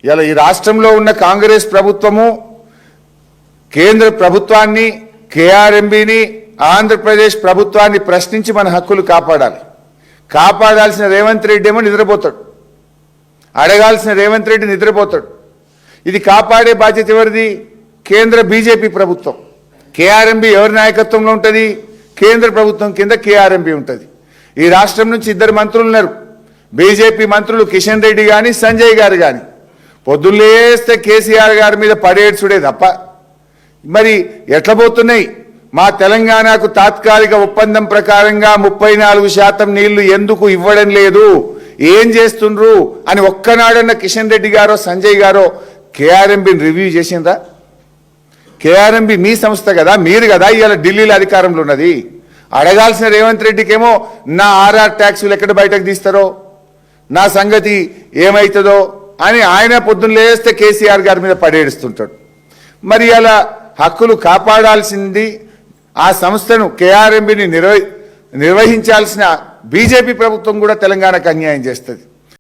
ఇలా ఈ రాష్ట్రంలో ఉన్న కాంగ్రెస్ ప్రభుత్వము కేంద్ర ప్రభుత్వాన్ని కేఆర్ఎంబీని ఆంధ్రప్రదేశ్ ప్రభుత్వాన్ని ప్రశ్నించి మన హక్కులు కాపాడాలి. కాపాడాల్సిన రేవంత్ రెడ్డి ఏమో నిద్రపోతాడు, అడగాల్సిన రేవంత్ రెడ్డి నిద్రపోతాడు. ఇది కాపాడే బాధ్యత ఎవరిది? కేంద్ర బీజేపీ ప్రభుత్వం. కేఆర్ఎంబీ ఎవరి నాయకత్వంలో ఉంటుంది? కేంద్ర ప్రభుత్వం కింద కేఆర్ఎంబీ ఉంటుంది. ఈ రాష్ట్రం నుంచి 2 మంత్రులు ఉన్నారు, బీజేపీ మంత్రులు కిషన్ రెడ్డి కానీ సంజయ్ గారు కానీ. పొద్దున్నేస్తే కేసీఆర్ గారి మీద పడేడ్చుడే తప్ప మరి ఎట్లా పోతున్నాయి? మా తెలంగాణకు తాత్కాలిక ఒప్పందం ప్రకారంగా 34% నీళ్లు ఎందుకు ఇవ్వడం లేదు, ఏం చేస్తుండ్రు అని ఒక్కనాడన్న కిషన్ రెడ్డి గారో సంజయ్ గారో కేఆర్ఎంబీని రివ్యూ చేసిందా? కేఆర్ఎంబీ మీ సంస్థ కదా, మీరు కదా ఇవాళ ఢిల్లీలో అధికారంలో ఉన్నది. అడగాల్సిన రేవంత్ రెడ్డికేమో నా ఆర్ఆర్ ట్యాక్సులు ఎక్కడ బయటకు తీస్తారో, నా సంగతి ఏమవుతుందో అని ఆయన పొద్దున్న లేస్తే కేసీఆర్ గారి మీద పడేడుస్తుంటాడు. మరి అలా హక్కులు కాపాడాల్సింది ఆ సంస్థను కేఆర్ఎంబీని నిర్వహించాల్సిన బీజేపీ ప్రభుత్వం కూడా తెలంగాణకు అన్యాయం చేస్తుంది.